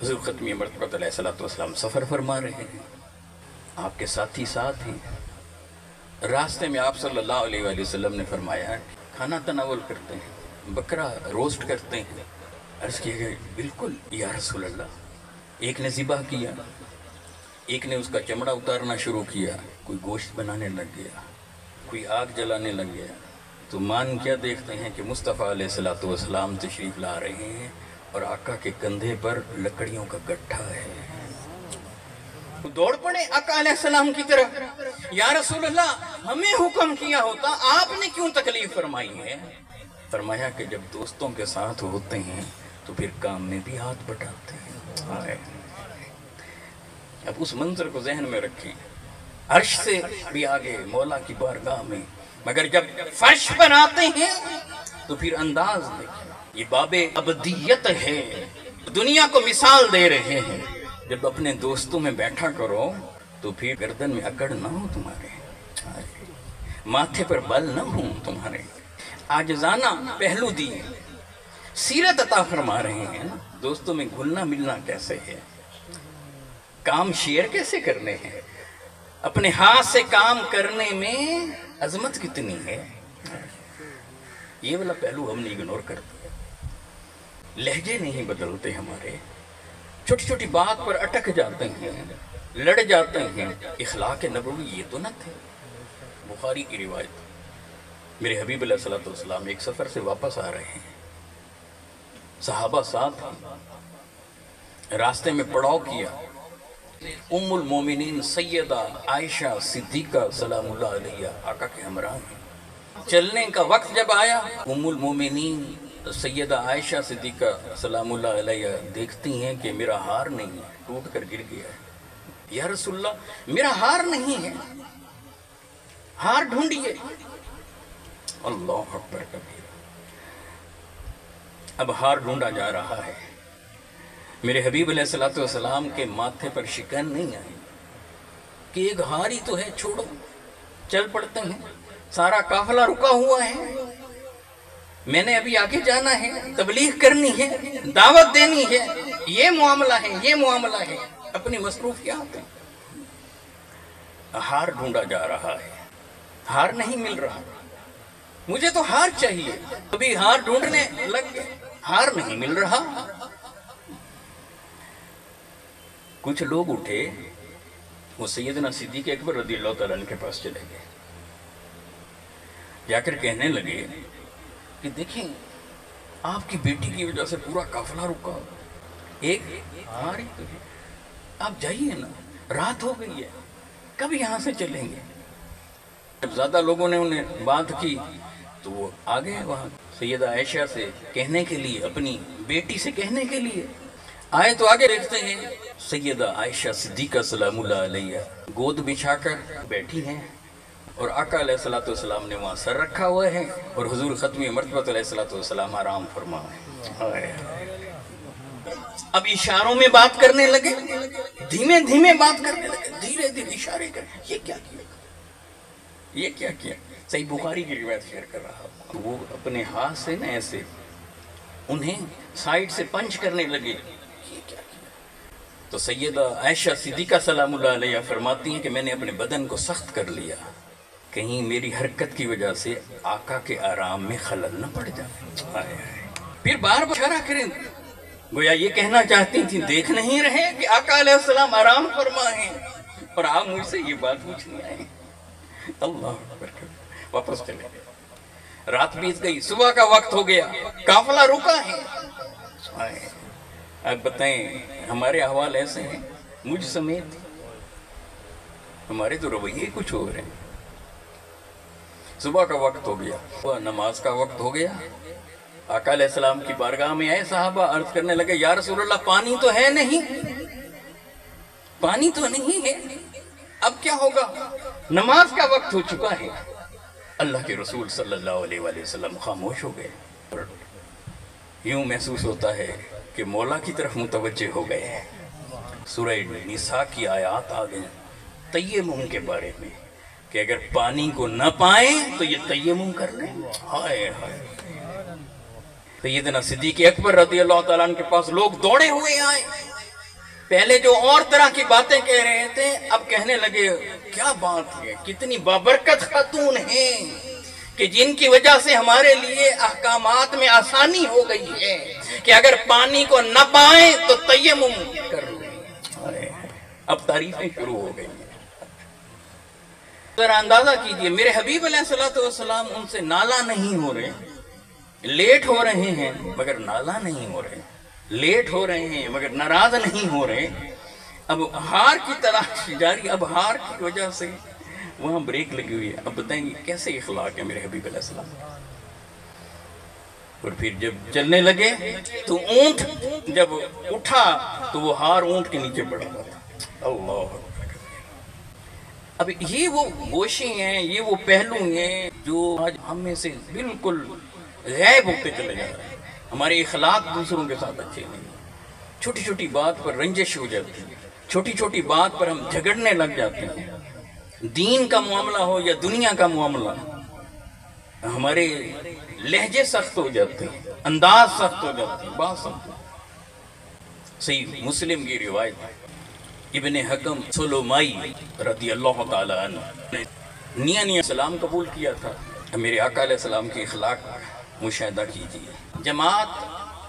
حضور ختمی مرتبہ علیہ الصلوۃ والسلام سفر فرما رہے ہیں، آپ کے ساتھی ساتھ ہیں۔ راستے میں آپ صلی اللہ علیہ وآلہ وسلم نے فرمایا کھانا تناول کرتے ہیں، بکرا روسٹ کرتے ہیں۔ عرض کیا گیا بالکل یا رسول اللہ۔ ایک نے ذبح کیا، ایک نے اس کا چمڑا اتارنا شروع کیا، کوئی گوشت بنانے لگ گیا، کوئی آگ جلانے لگ گیا۔ تو مان کیا دیکھتے ہیں کہ مصطفیٰ علیہ الصلوۃ والسلام تشریف لا رہے ہیں اور آقا کے کندھے پر لکڑیوں کا گٹھا ہے۔ دوڑ پڑے آقا علیہ السلام کی طرف، یا رسول اللہ ہمیں حکم کیا ہوتا، آپ نے کیوں تکلیف فرمائی ہے؟ فرمایا کہ جب دوستوں کے ساتھ ہوتے ہیں تو پھر کام میں بھی ہاتھ بٹاتے ہیں۔ اب اس منظر کو ذہن میں رکھیں، عرش سے بھی آگے مولا کی بارگاہ میں، مگر جب فرش پر آتے ہیں تو پھر انداز دیکھیں، یہ باب ابدیت ہے، دنیا کو مثال دے رہے ہیں۔ جب اپنے دوستوں میں بیٹھا کرو تو پھر گردن میں اکڑ نہ ہو تمہارے، ماتھے پر بل نہ ہوں تمہارے، عاجزانہ پہلو دیے، سیرت عطا فرما رہے ہیں۔ دوستوں میں گھلنا ملنا کیسے ہے، کام شیئر کیسے کرنے ہیں، اپنے ہاتھ سے کام کرنے میں عظمت کتنی ہے، یہ والا پہلو ہم نے اگنور کر دیا۔ لہجے نہیں بدلتے ہمارے، چھوٹی چھوٹی بات پر اٹک جاتے ہیں، لڑ جاتے ہیں۔ اخلاق نبوی یہ تو نہ تھے۔ بخاری کی روایت، میرے حبیب علیہ الصلوۃ والسلام ایک سفر سے واپس آ رہے ہیں، صحابہ ساتھ ہیں، راستے میں پڑاؤ کیا، ام المومنین سیدہ عائشہ صدیقہ سلام اللہ علیہ آقا کے ہمراہ ہیں۔ چلنے کا وقت جب آیا، ام المومنین سیدہ عائشہ صدیقہ سلام اللہ علیہ دیکھتی ہیں کہ میرا ہار نہیں ہے، ٹوٹ کر گر گیا ہے۔ یا رسول اللہ میرا ہار نہیں ہے، ہار ڈھونڈیے۔ اللہ اکبر کبیر، اب ہار ڈھونڈا جا رہا ہے۔ میرے حبیب علیہ الصلوۃ والسلام کے ماتھے پر شکن نہیں آئی کہ ایک ہار ہی تو ہے، چھوڑو، چل پڑتے ہیں، سارا قافلہ رکا ہوا ہے، میں نے ابھی آگے جانا ہے، تبلیغ کرنی ہے، دعوت دینی ہے، یہ معاملہ ہے، یہ معاملہ ہے، اپنی مصروفیات ہیں۔ ہار ڈھونڈا جا رہا ہے، ہار نہیں مل رہا، مجھے تو ہار چاہیے، ابھی ہار ڈھونڈنے لگ گئے، ہار نہیں مل رہا۔ کچھ لوگ اٹھے، وہ سیدنا صدیق اکبر رضی اللہ تعالیٰ عنہ کے پاس چلے گئے، جا کر کہنے لگے کہ دیکھیں آپ کی بیٹی کی وجہ سے پورا قافلہ رکا، ایک ہار ہی تو ہے، آپ جائیے نا، رات ہو گئی ہے، کب یہاں سے چلیں گے؟ جب زیادہ لوگوں نے انہیں بات کی تو وہ آگئے وہاں سیدہ عائشہ سے کہنے کے لیے، اپنی بیٹی سے کہنے کے لیے آئے، تو آگے دیکھتے ہیں سیدہ عائشہ صدیقہ سلام اللہ علیہ گود بچھا کر بیٹھی ہیں، اور آقا علیہ الصلوۃ والسلام نے وہاں سر رکھا ہوا ہے، اور حضور ختمی مرتبہ علیہ الصلوۃ والسلام آرام فرما ہے۔ اب اشاروں میں بات کرنے لگے، دھیمے دھیمے بات کرنے لگے، دھیرے دھیرے اشارے کریں، یہ کیا کیا، یہ کیا کیا؟ صحیح بخاری کی روایت شیئر کر رہا ہوں۔ وہ اپنے ہاتھ سے نا ایسے انہیں سائیڈ سے پنچ کرنے لگے، یہ کیا کیا؟ تو سیدہ عائشہ صدیقہ سلام اللہ علیہ فرماتی ہیں کہ میں نے اپنے بدن کو سخت کر لیا، کہیں میری حرکت کی وجہ سے آقا کے آرام میں خلل نہ پڑ جائے۔ پھر بار بار اشارہ کریں، گویا یہ کہنا چاہتی تھی دیکھ نہیں رہے کہ آقا علیہ السلام آرام فرما ہیں اور آپ مجھ سے یہ بات پوچھنے آئے۔ اللہ اکبر، واپس چلے گئے، رات بیت گئی، صبح کا وقت ہو گیا، قافلہ رکا ہے۔ اب بتائیں ہمارے احوال ایسے ہیں، مجھ سمیت، ہمارے تو رویے کچھ ہو رہے ہیں۔ صبح کا وقت ہو گیا، نماز کا وقت ہو گیا، آقا علیہ السلام کی بارگاہ میں آئے صحابہ، عرض کرنے لگے یا رسول اللہ پانی تو ہے نہیں، پانی تو نہیں ہے، اب کیا ہوگا؟ نماز کا وقت ہو چکا ہے۔ اللہ کے رسول صلی اللہ علیہ وآلہ وسلم خاموش ہو گئے، یوں محسوس ہوتا ہے کہ مولا کی طرف متوجہ ہو گئے ہیں۔ سورہ نساء کی آیات آ گئیں تیمم کے بارے میں، کہ اگر پانی کو نہ پائیں تو یہ تیمم کر لیں۔ ہائے ہائے، سیدنا صدیق اکبر رضی اللہ تعالیٰ عنہ کے پاس لوگ دوڑے ہوئے آئے، پہلے جو اور طرح کی باتیں کہہ رہے تھے اب کہنے لگے کیا بات ہے، کتنی بابرکت خاتون ہیں کہ جن کی وجہ سے ہمارے لیے احکامات میں آسانی ہو گئی ہے کہ اگر پانی کو نہ پائیں تو تیمم کر لیں۔ اب تعریفیں شروع ہو گئی ہیں۔ ذرا اندازہ کیجئے، میرے حبیب علیہ السلام ان سے نالا نہیں ہو رہے، لیٹ ہو رہے ہیں مگر نالا نہیں ہو رہے، لیٹ ہو رہے ہیں مگر ناراض نہیں ہو رہے۔ اب ہار کی تلاش جاری، اب ہار کی وجہ سے وہاں بریک لگی ہوئی ہے۔ اب بتائیں گے کیسے اخلاق ہے میرے حبیب علیہ السلام۔ اور پھر جب چلنے لگے تو اونٹ جب اٹھا تو وہ ہار اونٹ کے نیچے پڑا ہوا تھا۔ اللہ اکبر۔ اب یہ وہ گوشیں ہیں، یہ وہ پہلو ہیں جو آج ہم میں سے بالکل غائب ہوتے چلے جا رہے ہیں۔ ہمارے اخلاق دوسروں کے ساتھ اچھے نہیں، چھوٹی چھوٹی بات پر رنجش ہو جاتی ہے، چھوٹی چھوٹی بات پر ہم جھگڑنے لگ جاتے ہیں۔ دین کا معاملہ ہو یا دنیا کا معاملہ، ہمارے لہجے سخت ہو جاتے ہیں، انداز سخت ہو جاتے ہیں، بات سمجھو۔ صحیح مسلم کی روایت، ابن حکم سلومائی رضی اللہ تعالیٰ عنہ نے نیا اسلام قبول کیا تھا۔ میرے آقا علیہ السلام کی اخلاق مشاہدہ کیجیے۔ جماعت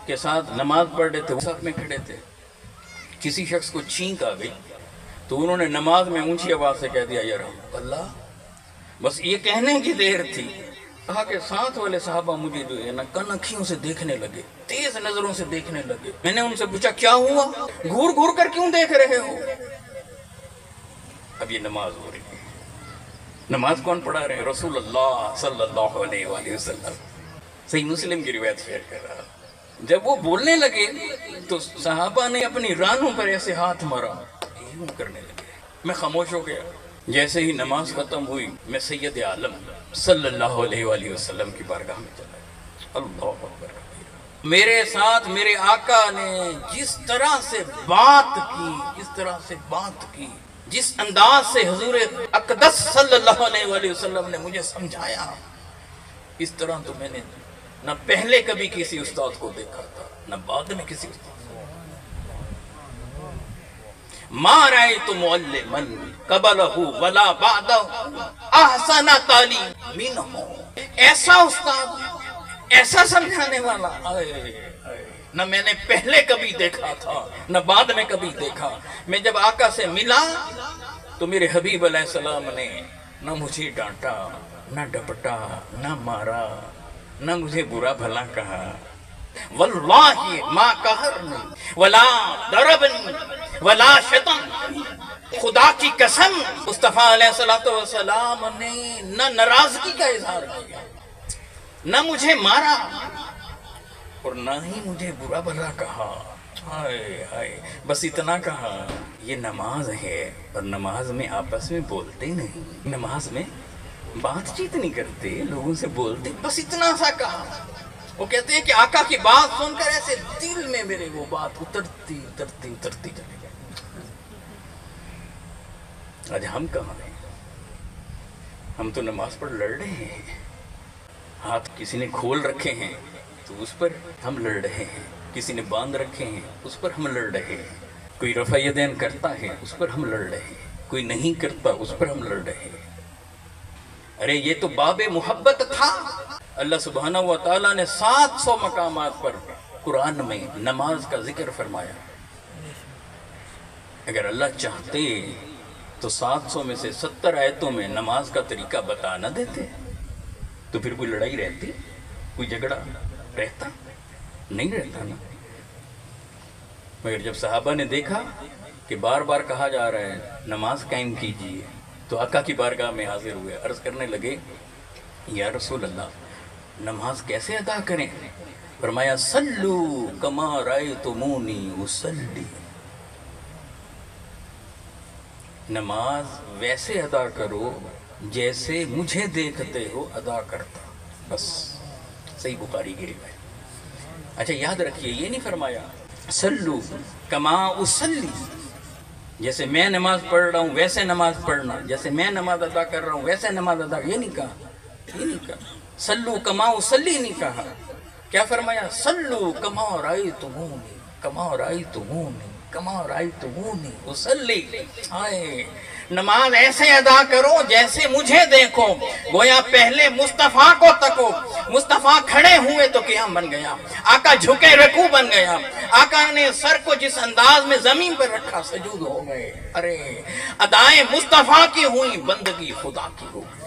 کے ساتھ نماز پڑھ رہے تھے، وہ ساتھ میں کھڑے تھے، کسی شخص کو چھینک آ گئی تو انہوں نے نماز میں اونچی آواز سے کہہ دیا یا رب اللہ، بس یہ کہنے کی دیر تھی، کہا کہ ساتھ والے صحابہ مجھے جو ہے نا کن اکھیوں سے دیکھنے لگے، تیز نظروں سے دیکھنے لگے۔ میں نے ان سے پوچھا کیا ہوا، گھور گھور کر کیوں دیکھ رہے ہو؟ اب یہ نماز ہو رہی ہے، نماز کون پڑھا رہے ہیں؟ رسول اللہ صلی اللہ علیہ وآلہ وسلم۔ صحیح مسلم کی روایت شیئر کر رہا۔ جب وہ بولنے لگے تو صحابہ نے اپنی رانوں پر ایسے ہاتھ مارا، یوں کرنے لگے۔ میں خاموش ہو گیا۔ جیسے ہی نماز ختم ہوئی میں سید عالم صلی اللہ علیہ وآلہ وسلم کی بارگاہ میں چلا گیا۔ اللہ اکبر۔ میرے ساتھ میرے آقا نے جس طرح سے بات کی، جس طرح سے بات کی، جس انداز سے حضور اقدس صلی اللہ علیہ وآلہ وسلم نے مجھے سمجھایا، اس طرح تو میں نے نہ پہلے کبھی کسی استاد کو دیکھا تھا نہ بعد میں کسی استاد کو۔ ما رأیت معلما قبلہ ولا بعدہ احسن تعلیم منہ۔ ایسا استاد، ایسا سمجھانے والا نہ میں نے پہلے کبھی دیکھا تھا نہ بعد میں کبھی دیکھا۔ میں جب آقا سے ملا تو میرے حبیب علیہ السلام نے نہ مجھے ڈانٹا، نہ ڈپٹا، نہ مارا، نہ مجھے برا بھلا کہا۔ واللہ ما قہرنی ولا ضربنی ولا شتمنی۔ خدا کی قسم مصطفیٰ علیہ السلام نے نہ ناراضگی کا اظہار کیا، نہ مجھے مارا اور نہ ہی مجھے برا بھلا کہا۔ ہائے ہائے، بس اتنا کہا یہ نماز ہے اور نماز میں آپس میں بولتے نہیں، نماز میں بات چیت نہیں کرتے، لوگوں سے بولتے، بس اتنا سا کہا۔ وہ کہتے ہیں کہ آقا کی بات سن کر ایسے دل میں میرے وہ بات اترتی اترتی اترتی چلی گئی۔ آج ہم کہاں ہیں؟ ہم تو نماز پر لڑ رہے ہیں، ہاتھ کسی نے کھول رکھے ہیں تو اس پر ہم لڑ رہے ہیں، کسی نے باندھ رکھے ہیں اس پر ہم لڑ رہے ہیں، کوئی رفع یدین کرتا ہے اس پر ہم لڑ رہے ہیں، کوئی نہیں کرتا اس پر ہم لڑ رہے ہیں۔ ارے یہ تو باب محبت تھا۔ اللہ سبحانہ و تعالیٰ نے 700 مقامات پر قرآن میں نماز کا ذکر فرمایا۔ اگر اللہ چاہتے تو 700 میں سے 70 آیتوں میں نماز کا طریقہ بتا نہ دیتے تو پھر کوئی لڑائی رہتی، کوئی جھگڑا رہتا؟ نہیں رہتا نا۔ مگر جب صحابہ نے دیکھا کہ بار بار کہا جا رہا ہے نماز قائم کیجیے تو آقا کی بارگاہ میں حاضر ہوئے، عرض کرنے لگے یا رسول اللہ نماز کیسے ادا کریں؟ فرمایا صلو کما رأیتمونی اصلی، نماز ویسے ادا کرو جیسے مجھے دیکھتے ہو ادا کرتا، بس۔ صحیح بخاری کی روایت۔ اچھا یاد رکھیے یہ نہیں فرمایا صلو کما اصلی، جیسے میں نماز پڑھ رہا ہوں ویسے نماز پڑھنا، جیسے میں نماز ادا کر رہا ہوں ویسے نماز ادا، یہ نہیں کہا، یہ نہیں کہا۔ صلو کما اصلی نہیں کہا، کیا فرمایا؟ صلو کما رأیتمونی، کما رأیتمونی، कमा रायतमूनी उसल्ली, हाय नमाज ऐसे अदा करो जैसे मुझे देखो, गोया पहले मुस्तफा को तको, मुस्तफा खड़े हुए तो क़याम बन गया, आका झुके रकू बन गया, आका ने सर को जिस अंदाज में जमीन पर रखा सजूद हो गए। अरे अदाएं मुस्तफा की हुई, बंदगी खुदा की हो गई।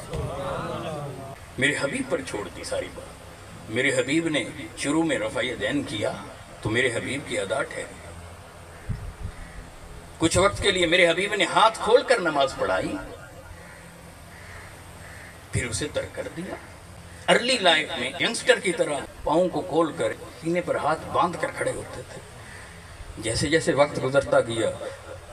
मेरे हबीब पर छोड़ दी सारी बात। मेरे हबीब ने शुरू में रफ़ा यदैन किया तो मेरे हबीब की अदा ठहरी। कुछ वक्त के लिए मेरे हबीब ने हाथ खोल कर नमाज पढ़ाई, फिर उसे तर्क कर दिया। अर्ली लाइफ में यंगस्टर की तरह पाँव को खोल कर सीने पर हाथ बांध कर खड़े होते थे। जैसे जैसे वक्त गुजरता गया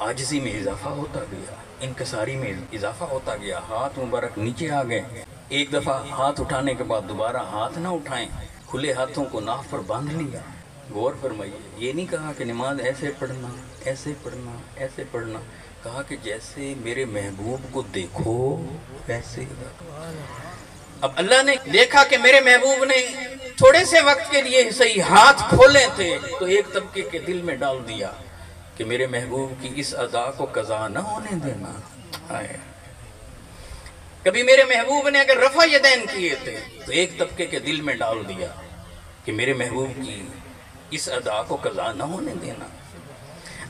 आजिज़ी में इजाफा होता गया, इनकसारी में इजाफा होता गया, हाथ मुबारक नीचे आ गए। एक दफ़ा हाथ उठाने के बाद दोबारा हाथ ना उठाएं, खुले हाथों को नाफ पर बांध लिया। गौर फरमाइए, ये नहीं कहा कि नमाज ऐसे पढ़ना, ऐसे पढ़ना, ऐसे पढ़ना, कहा कि जैसे मेरे महबूब को देखो वैसे। अब अल्लाह ने देखा कि मेरे महबूब ने थोड़े से वक्त के लिए सही हाथ खोले थे, तो एक तबके के दिल में डाल दिया कि मेरे महबूब की इस अदा को कज़ा न होने देना। आए कभी मेरे महबूब ने अगर रफ़ा यदैन किए थे तो एक तबके के दिल में डाल दिया कि मेरे महबूब की इस अदा को कज़ा न होने देना।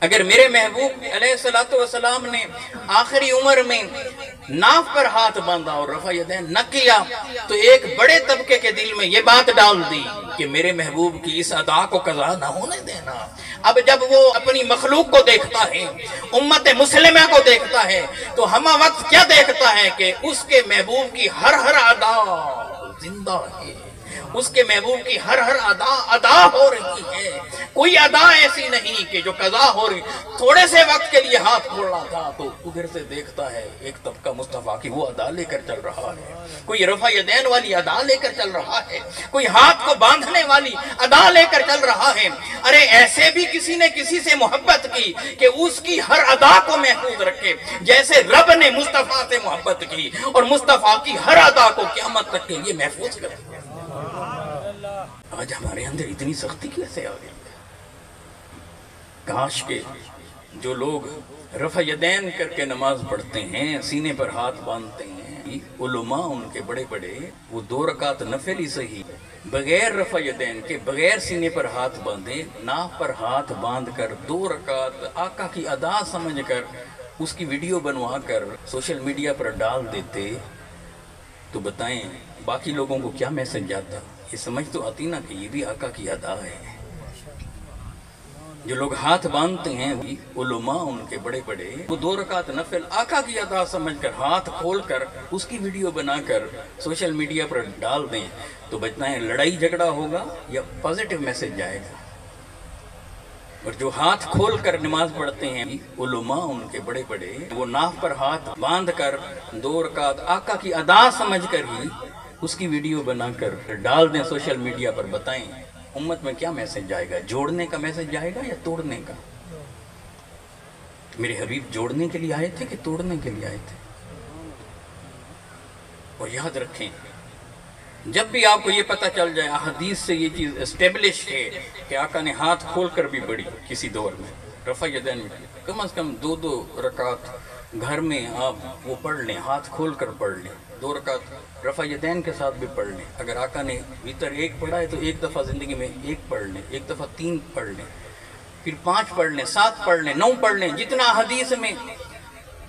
अगर मेरे महबूब अलैहिस्सलातु वस्सलाम ने आखिरी उम्र में नाफ पर हाथ बांधा और रफ़ा यदैन न किया तो एक बड़े तबके के दिल में ये बात डाल दी कि मेरे महबूब की इस अदा को कज़ा न होने देना। अब जब वो अपनी मखलूक को देखता है, उम्मत मुस्लिमा को देखता है, तो हम वक्त क्या देखता है कि उसके महबूब की हर अदा जिंदा है, उसके महबूब की हर अदा हो रही है। कोई अदा ऐसी नहीं कि जो कज़ा हो रही। थोड़े से वक्त के लिए हाथ खोलना था तो उधर से देखता है एक तबका मुस्तफा की वो अदा लेकर चल रहा है, कोई रफ़ा यदैन वाली अदा लेकर चल रहा है, कोई हाथ को बांधने वाली अदा लेकर चल रहा है। अरे ऐसे भी किसी ने किसी से मोहब्बत की कि उसकी हर अदा को महफूज रखे, जैसे रब ने मुस्तफा से मोहब्बत की और मुस्तफा की हर अदा को क़यामत तक के लिए महफूज कर दिया। आज हमारे अंदर इतनी सख्ती कैसे आ गई? काश के जो लोग रफ़ा यदैन करके नमाज पढ़ते हैं, सीने पर हाथ बांधते हैं, उलमा उनके बड़े बड़े वो 2 रकात नफिल ही सही बगैर रफ़ा यदैन के, बगैर सीने पर हाथ बांधे, नाफ पर हाथ बांध कर 2 रकात आका की अदा समझ कर उसकी वीडियो बनवा कर सोशल मीडिया पर डाल देते, तो बताएं बाकी लोगों को क्या मैसेज जाता? ये समझ तो आती ना कि ये भी आका की अदा है। जो लोग हाथ बांधते हैं उलमा उनके बड़े बड़े वो 2 रकात नफिल आका की अदा समझकर हाथ खोलकर उसकी वीडियो बनाकर सोशल मीडिया पर डाल दें, तो बताएं लड़ाई झगड़ा होगा या पॉजिटिव मैसेज जाएगा? और जो हाथ खोल कर नमाज पढ़ते हैं उलमा उनके बड़े बड़े वो नाफ पर हाथ बांध कर 2 रकात आका की अदा समझ कर ही उसकी वीडियो बनाकर डाल दें सोशल मीडिया पर, बताएं उम्मत में क्या मैसेज जाएगा? जोड़ने का मैसेज जाएगा या तोड़ने का? मेरे हबीब जोड़ने के लिए आए थे कि तोड़ने के लिए आए थे? और याद रखें, जब भी आपको ये पता चल जाए हदीस से ये चीज़ एस्टेब्लिश है कि आका ने हाथ खोल कर भी पढ़ी किसी दौर में, रफ़ा यदैन में कम से कम 2-2 रकात घर में आप वो पढ़ लें, हाथ खोल कर पढ़ लें, 2 रकात रफ़ा यदैन के साथ भी पढ़ लें। अगर आका ने वितर 1 पढ़ा है तो एक दफ़ा ज़िंदगी में 1 पढ़ लें, एक दफ़ा 3 पढ़ लें, फिर 5 पढ़ लें, 7 पढ़ लें, 9 पढ़ लें, जितना हदीस में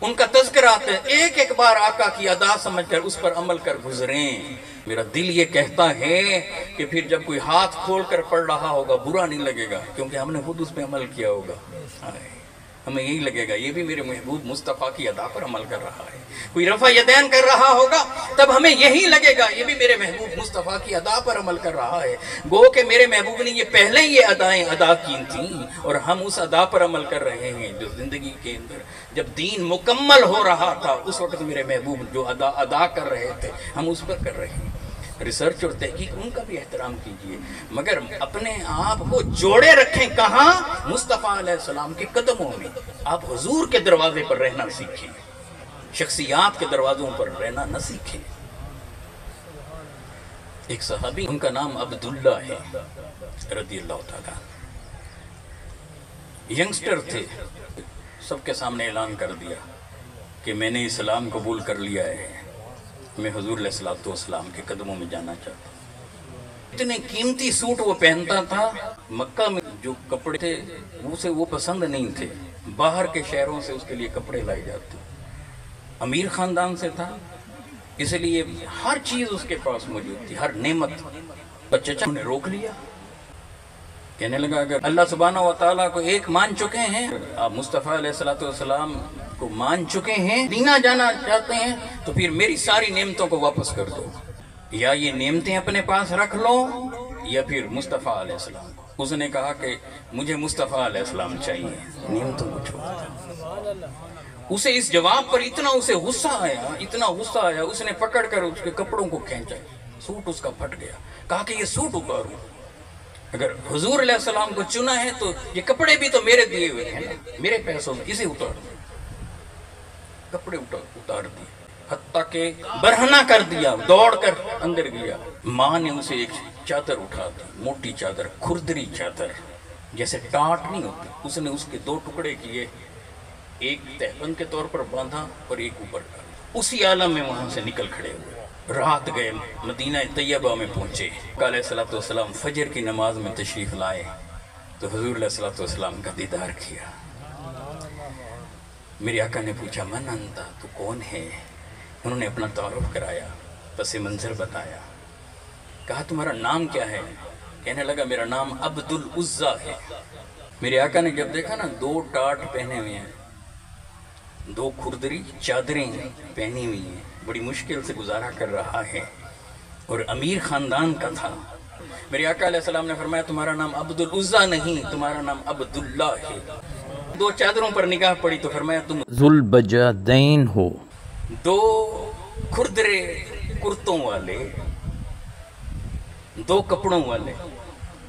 उनका तज़किरा आता है, एक बार आका की अदा समझकर उस पर अमल कर गुजरें। मेरा दिल ये कहता है कि फिर जब कोई हाथ खोल कर पढ़ रहा होगा बुरा नहीं लगेगा, क्योंकि हमने खुद उस पर अमल किया होगा। हमें यही लगेगा ये भी मेरे महबूब मुस्तफ़ा की अदा पर अमल कर रहा है। कोई रफ़ा यदैन कर रहा होगा तब हमें यही लगेगा ये भी मेरे महबूब मुस्तफ़ा की अदा पर अमल कर रहा है। गो के मेरे महबूब ने ये पहले ये अदाएं अदा की थी और हम उस अदा पर अमल कर रहे हैं जो ज़िंदगी के अंदर जब दीन मुकम्मल हो रहा था उस वक्त मेरे महबूब जो अदा कर रहे थे हम उस पर कर रहे हैं। रिसर्च और तहकीक उनका भी एहतराम कीजिए, मगर अपने आप को जोड़े रखें कहाँ? मुस्तफ़ा अलैहिस्सलाम के कदमों में। आप हुजूर के दरवाजे पर रहना सीखें, शख्सियात के दरवाजों पर रहना न सीखें। एक सहाबी उनका नाम अब्दुल्ला है रज़ियल्लाहु ताला। यंगस्टर थे, सबके सामने ऐलान कर दिया कि मैंने इस्लाम कबूल कर लिया है, मैं हुजूर अलैहिस्सलातु वस्सलाम के कदमों में जाना चाहता हूँ। इतने कीमती सूट वो पहनता था, मक्का में जो कपड़े थे उसे वो पसंद नहीं थे, बाहर के शहरों से उसके लिए कपड़े लाए जाते। अमीर खानदान से था, इसलिए हर चीज उसके पास मौजूद थी, हर नेमत। चचा ने रोक लिया, कहने लगा अगर अल्लाह सुब्हानहू व तआला को एक मान चुके हैं, आप मुस्तफ़ा अलैहिस्सलातु वस्सलाम को मान चुके हैं, दीना जाना चाहते हैं, तो फिर मेरी सारी नेमतों को वापस कर दो, या ये नेमतें अपने पास रख लो या फिर मुस्तफ़ा अलैहिस्सलाम को। उसने कहा कि मुझे मुस्तफ़ा अलैहिस्सलाम चाहिए, नेमतों को छोड़ दो। उसे इस जवाब पर इतना उसे गुस्सा आया, इतना गुस्सा आया, उसने पकड़ कर उसके कपड़ों को खींचा, सूट उसका फट गया। कहा कि ये सूट उतारो, अगर हुजूर अलैहिस्सलाम को चुना है तो ये कपड़े भी तो मेरे दिए हुए हैं ना, मेरे पैसों में, इसे उतार दो। कपड़े उतार दिए, हत्ता के बरहना कर दिया, दौड़ कर अंदर गया। माँ ने उसे एक चादर उठा दी, मोटी चादर, खुरदरी चादर, जैसे टाट नहीं होती, उसने उसके दो टुकड़े किए, एक तहबंद के तौर पर बांधा और एक ऊपर डाला। उसी आलम में वहां से निकल खड़े हुए, रात गए, मदीना तैयबा में पहुंचे। अलैहिस्सलातु वस्सलाम फजर की नमाज में तशरीफ लाए तो हुजूर अलैहिस्सलातु वस्सलाम का दीदार किया। मेरे आका ने पूछा मन अंता, तू कौन है? उन्होंने अपना तारुफ कराया, पस मंजर बताया। कहा तुम्हारा नाम क्या है? कहने लगा मेरा नाम अब्दुल उज़्ज़ा है। मेरे आका ने जब देखा ना, दो टाट पहने हुए हैं, दो खुरदरी चादरें पहनी हुई हैं, बड़ी मुश्किल से गुजारा कर रहा है और अमीर खानदान का था। मेरे आका अलैहिस्सलाम ने फरमाया तुम्हारा नाम अब्दुल उज़्ज़ा नहीं, तुम्हारा नाम अब्दुल्ला है। दो चादरों पर निगाह पड़ी तो फरमाया तुम ज़ुल बजादैन हो। दो खुरदरे कुर्तों वाले, दो कपड़ों वाले,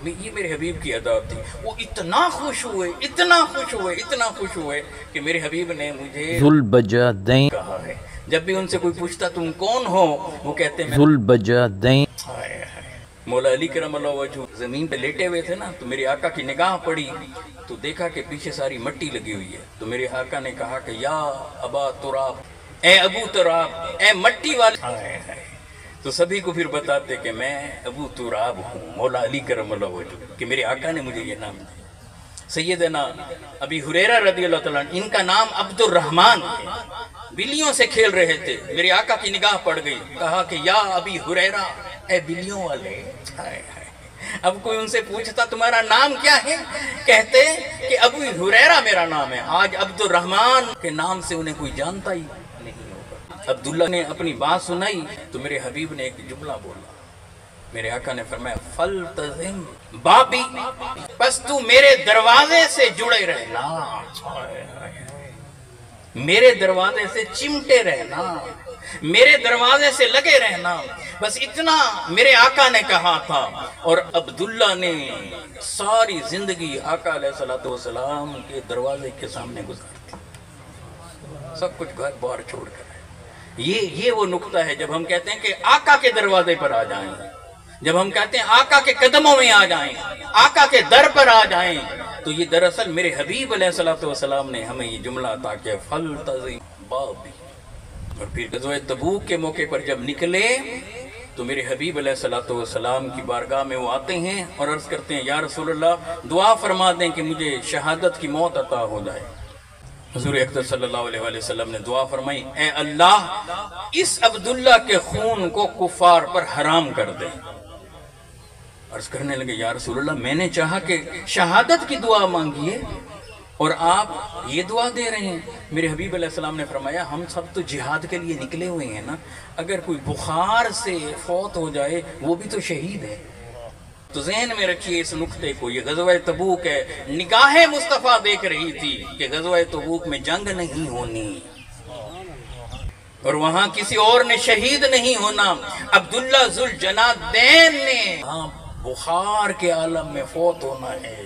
ये मेरे हबीब की अदा थी। वो इतना खुश हुए, इतना खुश हुए, इतना खुश हुए कि मेरे हबीब ने मुझे ज़ुल बजादैन कहा है। जब भी उनसे कोई पूछता तुम कौन हो, वो कहते हैं ज़ुल बजादैन। मौला अली करमल्लाहु वजहू जमीन पे लेटे हुए थे ना, तो मेरे आका की निगाह पड़ी तो देखा कि पीछे सारी मिट्टी लगी हुई है। तो मेरे आका ने कहा कि या अबा तुराब, ए अबू तुराब, ए मट्टी वाले। तो सभी को फिर बताते कि मैं अबू तुराब हूँ, मौला अली करमल्लाहु वजहू, कि मेरे आका ने मुझे ये नाम दिया। सैयदना अबी हुरैरा रज़ियल्लाहु तआला, इनका नाम अब्दुर रहमान है। बिल्लियों से खेल रहे थे, मेरे आका की निगाह पड़ गई, कहा कि या अबी हुरैरा, ए बिल्लियों वाले। हाय हाय। अब कोई उनसे पूछता तुम्हारा नाम क्या है, कहते कि अबू हुरैरा मेरा नाम है। आज अब्दुर रहमान के नाम से उन्हें कोई जानता ही नहीं होगा। अब्दुल्ला ने अपनी बात सुनाई तो मेरे हबीब ने एक जुमला बोला। मेरे आका ने फरमाया फल तज़िम बाबी, बस तू मेरे दरवाजे से जुड़े रहना, मेरे दरवाजे से चिमटे रहना, मेरे दरवाजे से लगे रहना, बस इतना मेरे आका ने कहा था। और अब्दुल्ला ने सारी जिंदगी आका अलैहिस्सलातु वस्सलाम के दरवाजे के सामने गुजार दी, सब कुछ घर बार छोड़कर। ये वो नुक्ता है जब हम कहते हैं कि आका के दरवाजे पर आ जाएं, जब हम कहते हैं आका के कदमों में आ जाएं, आका के दर पर आ जाएं, तो ये दरअसल मेरे हबीब अलैहिस्सलातु वस्सलाम ने हमें ये जुमला अता किया फल तज़िम बाबी। और फिर ग़ज़वा तबूक के मौके पर जब निकले तो मेरे हबीब अलैहिस्सलातु वस्सलाम की बारगाह में वो आते हैं और अर्ज़ करते हैं या रसूलल्लाह दुआ फरमा दें कि मुझे शहादत की मौत अता हो जाए। हुज़ूर अक़दस सल्लल्लाहु अलैहि वसल्लम ने दुआ फरमाई, ए अल्लाह इस अब्दुल्ला के खून को कुफार पर हराम कर दे। अर्ज़ करने लगे या रसूलल्लाह मैंने चाहा कि शहादत की दुआ मांगिए और आप ये दुआ दे रहे हैं। मेरे हबीब अलैहिस्सलाम ने फरमाया हम सब तो जिहाद के लिए निकले हुए हैं ना, अगर कोई बुखार से फौत हो जाए वो भी तो शहीद है। तो ज़हन में रखिए इस नुक्ते को, ये ग़ज़वा तबूक है। निगाहें मुस्तफ़ा देख रही थी कि ग़ज़वा तबूक में जंग नहीं होनी और वहां किसी और ने शहीद नहीं होना। अब्दुल्ला ज़ुल जनादैन ने बुखार के आलम में फौत होना है।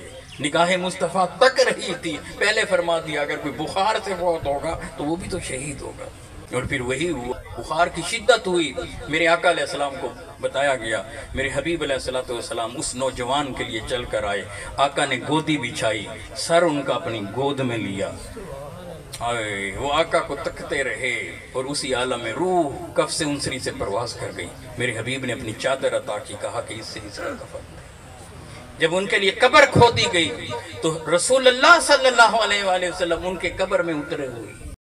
निगाहें मुस्तफ़ा तक रही थी, पहले फरमा दिया अगर कोई बुखार से फौत होगा तो वो भी तो शहीद होगा। और फिर वही हुआ। بخار کی شدت ہوئی، میرے آقا علیہ السلام کو بتایا گیا، میرے حبیب علیہ السلام اس نوجوان کے لیے چل کر آئے، آقا نے گودی بچھائی، سر ان کا اپنی گود میں لیا، وہ آقا کو تکتے رہے، اور اسی عالم میں روح کف سے انسری سے پرواز کر گئی۔ میرے حبیب نے اپنی چادر عطا کی، کہا کہ اس سے اس کا کفن دے۔ جب ان کے لیے قبر کھودی گئی تو رسول اللہ صلی اللہ علیہ وآلہ وسلم ان کے قبر میں اترے ہوئے،